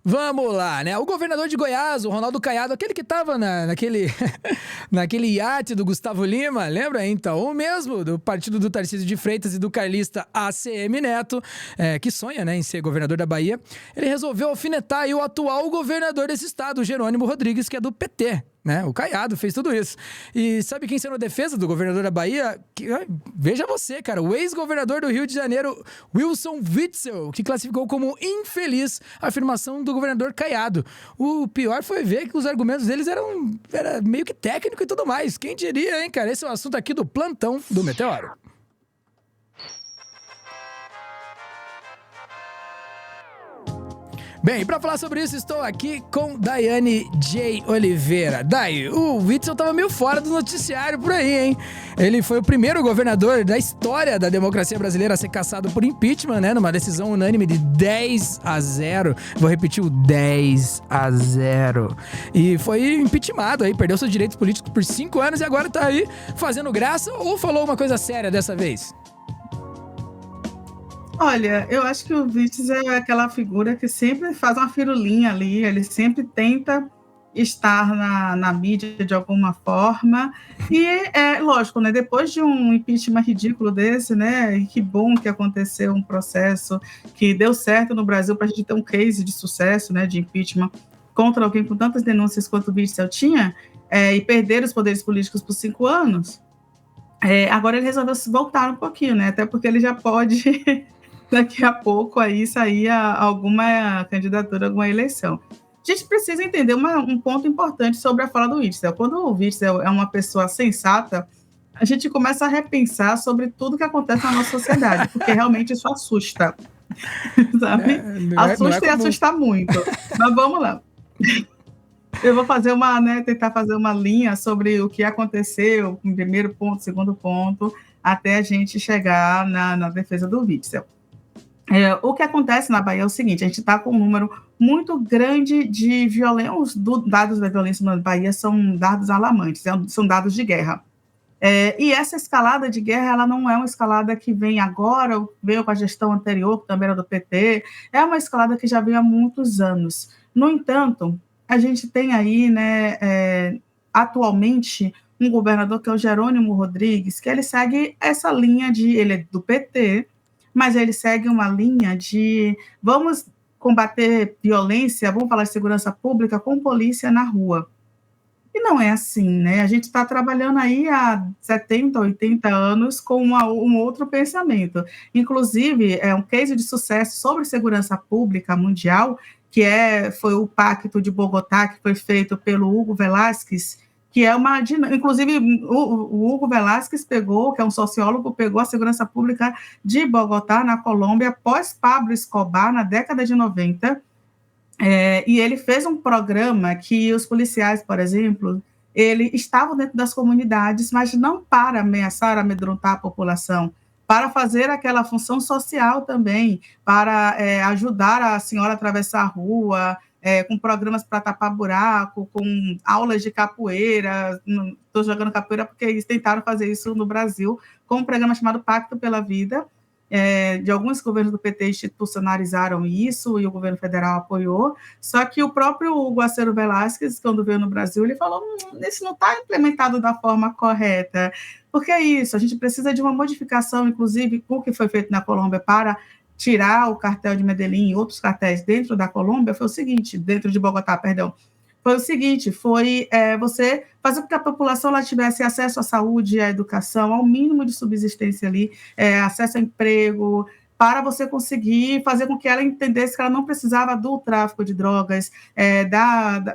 Vamos lá, né? O governador de Goiás, o Ronaldo Caiado, aquele que tava naquele, naquele iate do Gustavo Lima, lembra? Então, o mesmo do partido do Tarcísio de Freitas e do carlista ACM Neto, que sonha, né, em ser governador da Bahia, ele resolveu alfinetar aí o atual governador desse estado, o Jerônimo Rodrigues, que é do PT. Né? O Caiado fez tudo isso. E sabe quem saiu na defesa do governador da Bahia? Veja você, cara, o ex-governador do Rio de Janeiro, Wilson Witzel, que classificou como infeliz a afirmação do governador Caiado. O pior foi ver que os argumentos deles eram meio que técnico e tudo mais. Quem diria, hein, cara? Esse é o assunto aqui do plantão do Meteoro. Bem, para falar sobre isso, estou aqui com Daiane J. Oliveira. Dai, o Witzel tava meio fora do noticiário por aí, hein? Ele foi o primeiro governador da história da democracia brasileira a ser cassado por impeachment, né? Numa decisão unânime de 10-0. Vou repetir o 10-0. E foi impeachmentado aí, perdeu seus direitos políticos por 5 anos e agora tá aí fazendo graça ou falou uma coisa séria dessa vez? Olha, eu acho que o Witzel é aquela figura que sempre faz uma firulinha ali, ele sempre tenta estar na mídia de alguma forma, e lógico, né, depois de um impeachment ridículo desse, né, e que bom que aconteceu um processo que deu certo no Brasil para a gente ter um case de sucesso, né, de impeachment contra alguém com tantas denúncias quanto o Witzel tinha, e perder os poderes políticos por 5 anos, agora ele resolveu se voltar um pouquinho, né, até porque ele já pode... daqui a pouco aí sair alguma candidatura, alguma eleição. A gente precisa entender um ponto importante sobre a fala do Witzel. Quando o Witzel é uma pessoa sensata, a gente começa a repensar sobre tudo que acontece na nossa sociedade, porque realmente isso assusta, sabe? Assusta e assusta muito. Mas vamos lá. Eu vou fazer tentar fazer uma linha sobre o que aconteceu, o primeiro ponto, segundo ponto, até a gente chegar na defesa do Witzel. O que acontece na Bahia é o seguinte, a gente está com um número muito grande de violência, os dados da violência na Bahia são dados alarmantes, são dados de guerra. E essa escalada de guerra, ela não é uma escalada que vem agora, veio com a gestão anterior, que também era do PT, é uma escalada que já vem há muitos anos. No entanto, a gente tem aí, né, atualmente, um governador que é o Jerônimo Rodrigues, que ele segue essa linha ele é do PT, mas ele segue uma linha de vamos combater violência, vamos falar de segurança pública com polícia na rua. E não é assim, né? A gente está trabalhando aí há 70, 80 anos com um outro pensamento. Inclusive, é um case de sucesso sobre segurança pública mundial, que foi o Pacto de Bogotá, que foi feito pelo Hugo Velázquez, que é uma... Inclusive, o Hugo Velázquez que é um sociólogo, pegou a segurança pública de Bogotá, na Colômbia, após Pablo Escobar, na década de 90, e ele fez um programa que os policiais, por exemplo, eles estavam dentro das comunidades, mas não para ameaçar, amedrontar a população, para fazer aquela função social também, para ajudar a senhora a atravessar a rua, com programas para tapar buraco, com aulas de capoeira. Estou jogando capoeira porque eles tentaram fazer isso no Brasil, com um programa chamado Pacto pela Vida. De alguns governos do PT institucionalizaram isso e o governo federal apoiou, só que o próprio Hugo Acero Velázquez, quando veio no Brasil, ele falou, isso não está implementado da forma correta, porque é isso, a gente precisa de uma modificação, inclusive, o que foi feito na Colômbia para tirar o cartel de Medellín e outros cartéis dentro da Colômbia, foi o seguinte, dentro de Bogotá, perdão, foi o seguinte, foi você fazer com que a população ela tivesse acesso à saúde, à educação, ao mínimo de subsistência ali, acesso a emprego, para você conseguir fazer com que ela entendesse que ela não precisava do tráfico de drogas,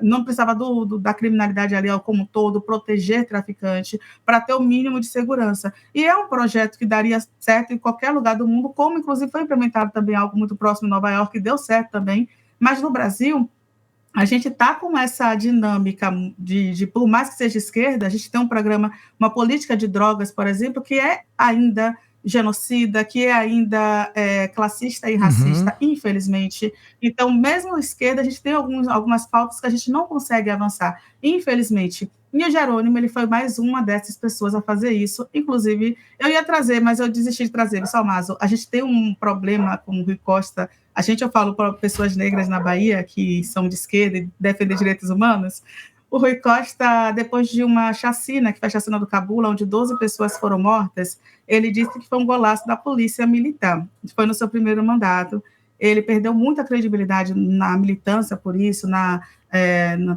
não precisava da criminalidade ali como um todo, proteger traficante, para ter o mínimo de segurança. E é um projeto que daria certo em qualquer lugar do mundo, como inclusive foi implementado também algo muito próximo em Nova York, que deu certo também, mas no Brasil... A gente está com essa dinâmica por mais que seja esquerda, a gente tem um programa, uma política de drogas, por exemplo, que é ainda genocida, que é ainda classista e racista, infelizmente. Então, mesmo à esquerda, a gente tem algumas pautas que a gente não consegue avançar, infelizmente. E o Jerônimo, ele foi mais uma dessas pessoas a fazer isso. Inclusive, eu ia trazer, mas eu desisti de trazer, Salmazo. A gente tem um problema com o Rui Costa. Eu falo para pessoas negras na Bahia, que são de esquerda e defendem direitos humanos. O Rui Costa, depois de uma chacina, que foi a chacina do Cabula, onde 12 pessoas foram mortas, ele disse que foi um golaço da polícia militar. Foi no seu primeiro mandato. Ele perdeu muita credibilidade na militância por isso, na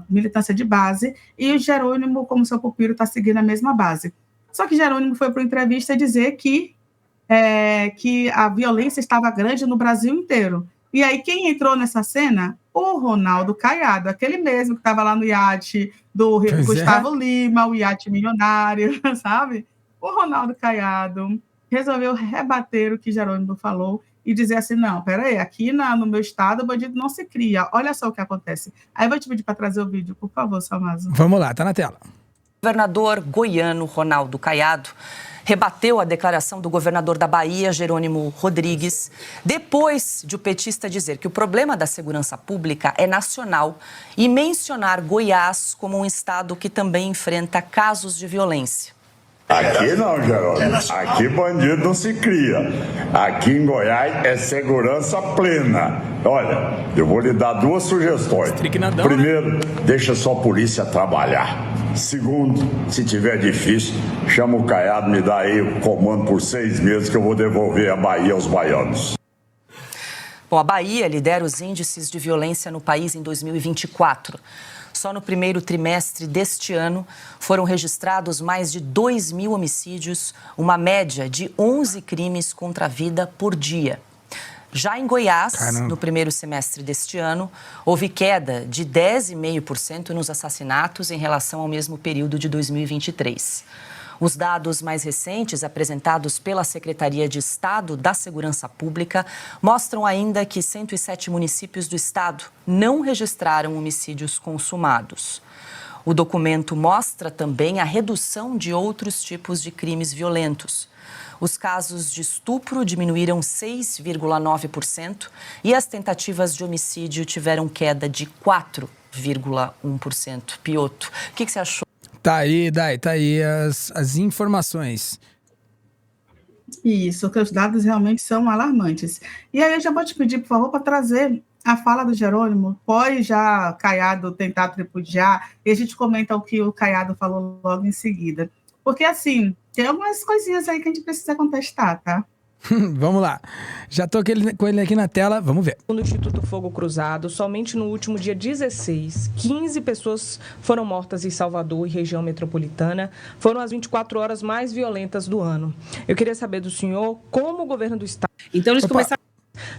militância de base, e o Jerônimo, como seu pupilo, está seguindo a mesma base. Só que Jerônimo foi para uma entrevista dizer que a violência estava grande no Brasil inteiro. E aí, quem entrou nessa cena? O Ronaldo Caiado, aquele mesmo que estava lá no iate do Gustavo Lima, o iate milionário, sabe? O Ronaldo Caiado resolveu rebater o que Jerônimo falou e dizer assim, não, peraí, aqui no meu estado o bandido não se cria, olha só o que acontece. Aí eu vou te pedir para trazer o vídeo, por favor, Salmazo. Vamos lá, tá na tela. O governador goiano Ronaldo Caiado rebateu a declaração do governador da Bahia, Jerônimo Rodrigues, depois de o petista dizer que o problema da segurança pública é nacional e mencionar Goiás como um estado que também enfrenta casos de violência. Aqui não, Jerônimo. Aqui bandido não se cria. Aqui em Goiás é segurança plena. Olha, eu vou lhe dar 2 sugestões. Primeiro, deixa só a polícia trabalhar. Segundo, se tiver difícil, chama o Caiado, me dá aí o comando por 6 meses que eu vou devolver a Bahia aos baianos. Bom, a Bahia lidera os índices de violência no país em 2024. Só no primeiro trimestre deste ano foram registrados mais de 2.000 homicídios, uma média de 11 crimes contra a vida por dia. Já em Goiás, no primeiro semestre deste ano, houve queda de 10,5% nos assassinatos em relação ao mesmo período de 2023. Os dados mais recentes, apresentados pela Secretaria de Estado da Segurança Pública, mostram ainda que 107 municípios do estado não registraram homicídios consumados. O documento mostra também a redução de outros tipos de crimes violentos. Os casos de estupro diminuíram 6,9% e as tentativas de homicídio tiveram queda de 4,1%. Pioto, o que você achou? Tá aí, Dai, tá aí as informações. Isso, que os dados realmente são alarmantes. E aí eu já vou te pedir, por favor, para trazer a fala do Jerônimo, pode já Caiado tentar tripudiar, e a gente comenta o que o Caiado falou logo em seguida. Porque, assim, tem algumas coisinhas aí que a gente precisa contestar, tá? Vamos lá. Já tô com ele aqui na tela, vamos ver. No Instituto Fogo Cruzado, somente no último dia 16, 15 pessoas foram mortas em Salvador e região metropolitana. Foram as 24 horas mais violentas do ano. Eu queria saber do senhor como o governo do estado... Então eles começaram...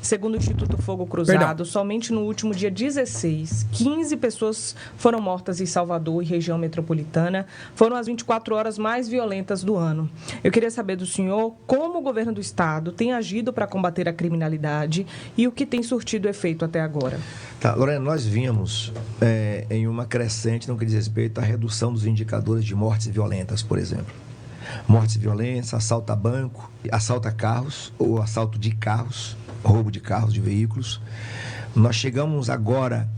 Segundo o Instituto Fogo Cruzado, somente no último dia 16, 15 pessoas foram mortas em Salvador e região metropolitana. Foram as 24 horas mais violentas do ano. Eu queria saber do senhor como o governo do estado tem agido para combater a criminalidade e o que tem surtido efeito até agora. Tá, Lorena, nós vimos em uma crescente no que diz respeito à redução dos indicadores de mortes violentas, por exemplo. Mortes violentas, assalto a banco, assalto a carros ou assalto de carros, roubo de carros, de veículos. Nós chegamos agora,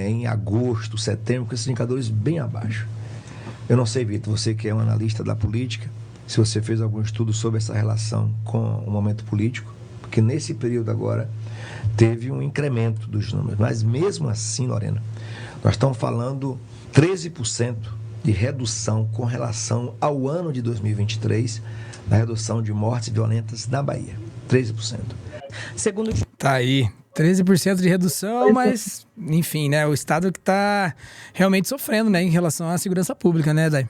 em agosto, setembro, com esses indicadores bem abaixo. Eu não sei, Vitor, você que é um analista da política, se você fez algum estudo sobre essa relação com o momento político, porque nesse período agora teve um incremento dos números. Mas mesmo assim, Lorena, nós estamos falando 13% de redução com relação ao ano de 2023, na redução de mortes violentas na Bahia. 13%. Segundo... Tá aí, 13% de redução, mas, enfim, né, o estado que tá realmente sofrendo, né, em relação à segurança pública, né, Dai?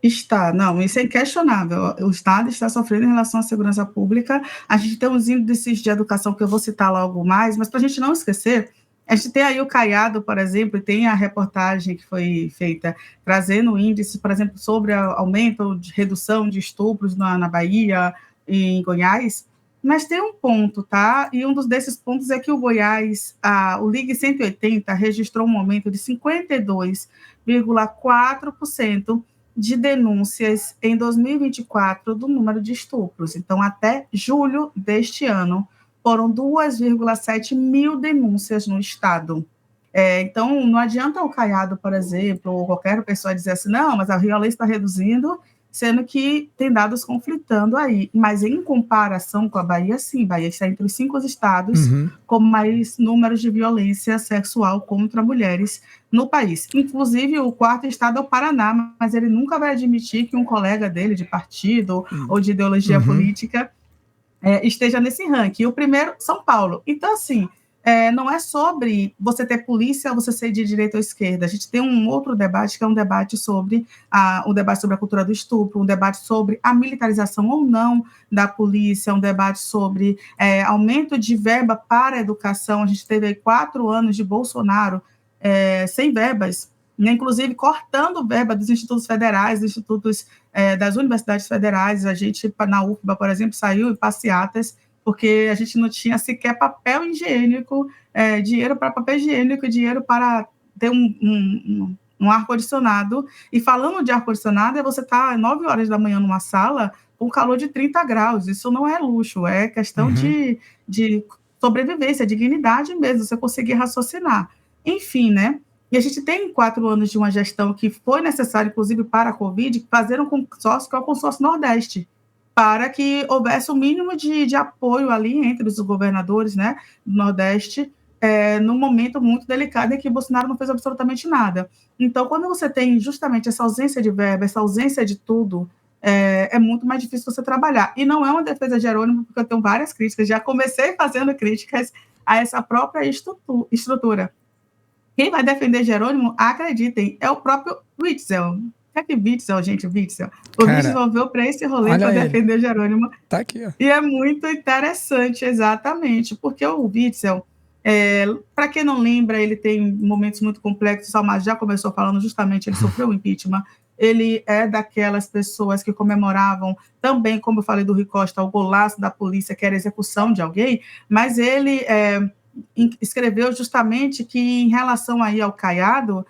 Está, não, isso é inquestionável. O estado está sofrendo em relação à segurança pública. A gente tem uns índices de educação que eu vou citar logo mais, mas para a gente não esquecer, a gente tem aí o Caiado, por exemplo, e tem a reportagem que foi feita trazendo índices, por exemplo, sobre aumento de redução de estupros na Bahia e em Goiás. Mas tem um ponto, tá? E um desses pontos é que o Goiás, o Ligue 180, registrou um aumento de 52,4% de denúncias em 2024 do número de estupros. Então, até julho deste ano, foram 2,7 mil denúncias no estado. Então, não adianta o Caiado, por exemplo, ou qualquer pessoa dizer assim, não, mas a violência está reduzindo, sendo que tem dados conflitando aí. Mas em comparação com a Bahia, sim, Bahia está entre os 5 estados com mais números de violência sexual contra mulheres no país. Inclusive, o 4º estado é o Paraná, mas ele nunca vai admitir que um colega dele de partido ou de ideologia política esteja nesse ranking. E o primeiro, São Paulo. Então, assim, não é sobre você ter polícia ou você ser de direita ou esquerda. A gente tem um outro debate, que é um debate sobre a cultura do estupro, um debate sobre a militarização ou não da polícia, um debate sobre aumento de verba para a educação. A gente teve aí 4 anos de Bolsonaro sem verbas, né? Inclusive cortando verba dos institutos federais, dos institutos das universidades federais. A gente, na UFBA, por exemplo, saiu em passeatas porque a gente não tinha sequer papel higiênico, dinheiro para papel higiênico, dinheiro para ter um ar-condicionado. E falando de ar-condicionado, você estar 9 horas da manhã numa sala com calor de 30 graus. Isso não é luxo, é questão de sobrevivência, dignidade mesmo, você conseguir raciocinar. Enfim, né? E a gente tem 4 anos de uma gestão que foi necessária, inclusive para a Covid, fazer um consórcio, que é o Consórcio Nordeste, para que houvesse o mínimo de apoio ali entre os governadores, né, do Nordeste, num momento muito delicado em que Bolsonaro não fez absolutamente nada. Então, quando você tem justamente essa ausência de verba, essa ausência de tudo, é muito mais difícil você trabalhar. E não é uma defesa de Jerônimo, porque eu tenho várias críticas, já comecei fazendo críticas a essa própria estrutura. Quem vai defender Jerônimo, acreditem, é o próprio Witzel. Que Witzel, gente, Witzel. O Witzel veio para esse rolê para defender Jerônimo. Tá aqui, ó. E é muito interessante, exatamente, porque o Witzel, para quem não lembra, ele tem momentos muito complexos. O Salmaz já começou falando justamente, ele sofreu o impeachment. Ele é daquelas pessoas que comemoravam também, como eu falei do Rui Costa, o golaço da polícia, que era a execução de alguém, mas ele escreveu justamente que, em relação aí ao Caiado,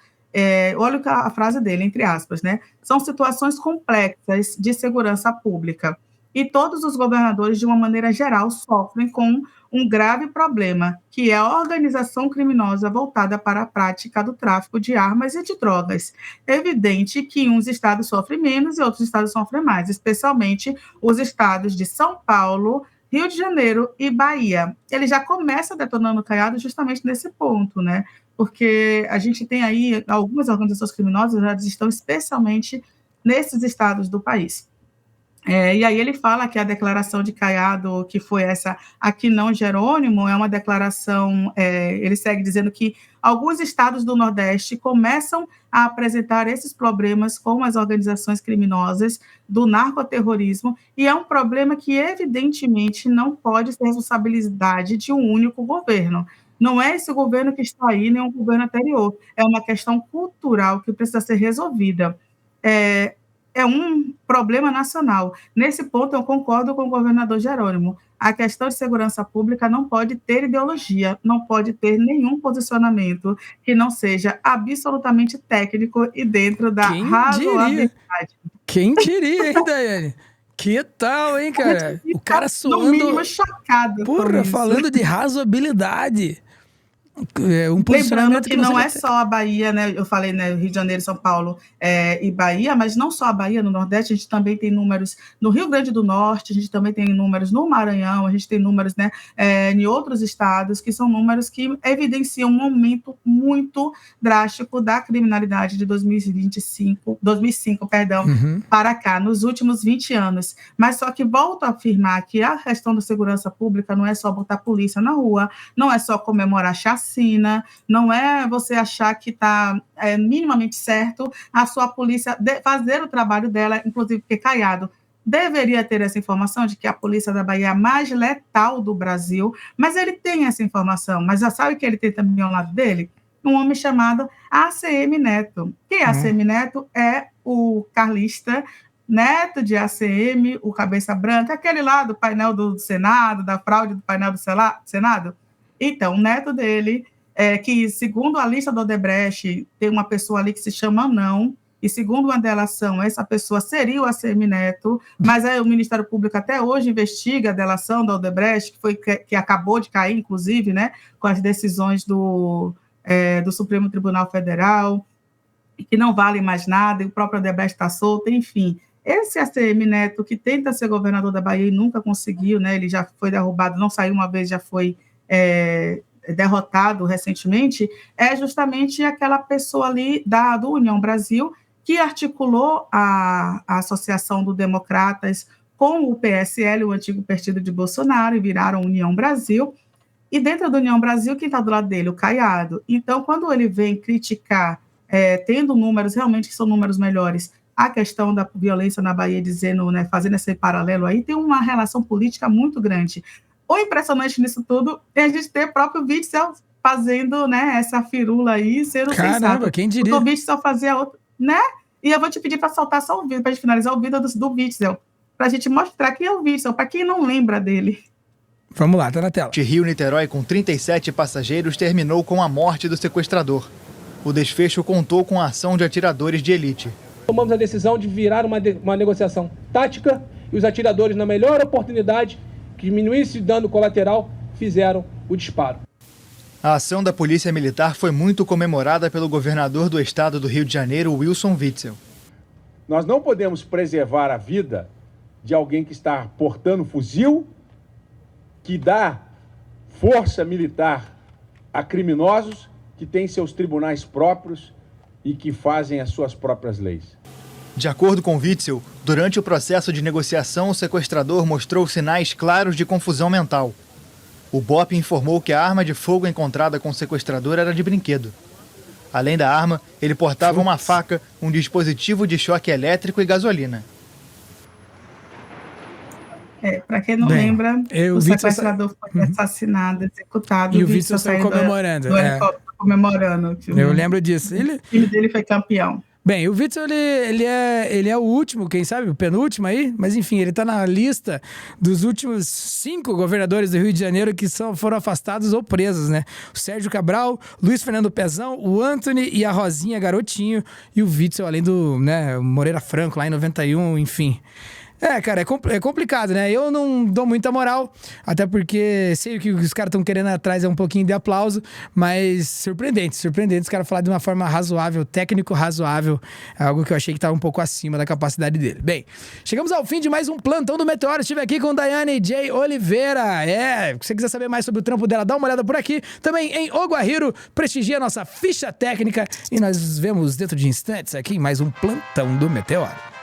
olha a frase dele, entre aspas, né? São situações complexas de segurança pública e todos os governadores, de uma maneira geral, sofrem com um grave problema, que é a organização criminosa voltada para a prática do tráfico de armas e de drogas. É evidente que uns estados sofrem menos e outros estados sofrem mais, especialmente os estados de São Paulo, Rio de Janeiro e Bahia. Ele já começa detonando o Caiado justamente nesse ponto, né? Porque a gente tem aí algumas organizações criminosas, elas estão especialmente nesses estados do país. E aí ele fala que a declaração de Caiado, que foi essa aqui não Jerônimo, é uma declaração, ele segue dizendo que alguns estados do Nordeste começam a apresentar esses problemas com as organizações criminosas do narcoterrorismo, e é um problema que evidentemente não pode ser responsabilidade de um único governo. Não é esse governo que está aí, nem um governo anterior. É uma questão cultural que precisa ser resolvida. É um problema nacional. Nesse ponto, eu concordo com o governador Jerônimo. A questão de segurança pública não pode ter ideologia, não pode ter nenhum posicionamento que não seja absolutamente técnico e dentro da razoabilidade. Quem diria, hein, Daiane? Que tal, hein, cara? O cara soando... No mínimo chocado. Porra, falando de razoabilidade. Lembrando que não é só a Bahia, né? Eu falei, né, Rio de Janeiro, São Paulo e Bahia, mas não só a Bahia, no Nordeste, a gente também tem números no Rio Grande do Norte, a gente também tem números no Maranhão, a gente tem números, né, em outros estados, que são números que evidenciam um aumento muito drástico da criminalidade de 2005, para cá, nos últimos 20 anos. Mas só que volto a afirmar que a questão da segurança pública não é só botar a polícia na rua, não é só comemorar chacina, não é você achar que está minimamente certo a sua polícia fazer o trabalho dela, inclusive porque Caiado deveria ter essa informação de que a polícia da Bahia é a mais letal do Brasil, mas ele tem essa informação, mas já sabe que ele tem também ao lado dele um homem chamado ACM Neto. Quem é ACM Neto? É o carlista neto de ACM, o cabeça branca, aquele lá do painel do Senado, da fraude do painel do Senado. Então, o neto dele, que segundo a lista do Odebrecht, tem uma pessoa ali que se chama Anão, e segundo uma delação, essa pessoa seria o ACM Neto, mas aí o Ministério Público até hoje investiga a delação do Odebrecht, que acabou de cair, inclusive, né, com as decisões do do Supremo Tribunal Federal, que não valem mais nada, e o próprio Odebrecht está solto, enfim. Esse ACM Neto, que tenta ser governador da Bahia e nunca conseguiu, né, ele já foi derrubado, não saiu uma vez, já foi derrotado recentemente, é justamente aquela pessoa ali do União Brasil, que articulou a associação do Democratas com o PSL, o antigo partido de Bolsonaro, e viraram União Brasil. E dentro da União Brasil, quem está do lado dele? O Caiado. Então, quando ele vem criticar, tendo números realmente que são números melhores, a questão da violência na Bahia, dizendo, né, fazendo esse paralelo aí, tem uma relação política muito grande. O impressionante nisso tudo é a gente ter o próprio Witzel fazendo, né, essa firula aí, sendo sensato. Caramba, quem diria? O Witzel fazia outra, né? E eu vou te pedir para soltar só o vídeo, para a gente finalizar o vídeo do Witzel, para a gente mostrar quem é o Witzel, para quem não lembra dele. Vamos lá, tá na tela. Rio-Niterói, com 37 passageiros, terminou com a morte do sequestrador. O desfecho contou com a ação de atiradores de elite. Tomamos a decisão de virar uma negociação tática e os atiradores, na melhor oportunidade que diminuísse o dano colateral, fizeram o disparo. A ação da Polícia Militar foi muito comemorada pelo governador do estado do Rio de Janeiro, Wilson Witzel. Nós não podemos preservar a vida de alguém que está portando fuzil, que dá força militar a criminosos que têm seus tribunais próprios e que fazem as suas próprias leis. De acordo com Witzel, durante o processo de negociação, o sequestrador mostrou sinais claros de confusão mental. O BOPE informou que a arma de fogo encontrada com o sequestrador era de brinquedo. Além da arma, ele portava uma faca, um dispositivo de choque elétrico e gasolina. Para quem não lembra, o sequestrador foi assassinado, executado. E o Witzel saiu comemorando. Comemorando. Eu lembro disso. O time dele foi campeão. Bem, o Witzel, ele é o último, quem sabe, o penúltimo aí, mas enfim, ele tá na lista dos últimos 5 governadores do Rio de Janeiro que foram afastados ou presos, né? O Sérgio Cabral, Luiz Fernando Pezão, o Antony e a Rosinha Garotinho, e o Witzel, além do, né, Moreira Franco, lá em 91, enfim. Cara, é complicado, né? Eu não dou muita moral, até porque sei que os caras estão querendo atrás é um pouquinho de aplauso, mas surpreendente os caras falarem de uma forma razoável, técnico razoável, algo que eu achei que estava um pouco acima da capacidade dele. Bem, chegamos ao fim de mais um Plantão do Meteoro, estive aqui com Daiane J. Oliveira. Se você quiser saber mais sobre o trampo dela, dá uma olhada por aqui, também em Oguariro, prestigia a nossa ficha técnica e nós nos vemos dentro de instantes aqui em mais um Plantão do Meteoro.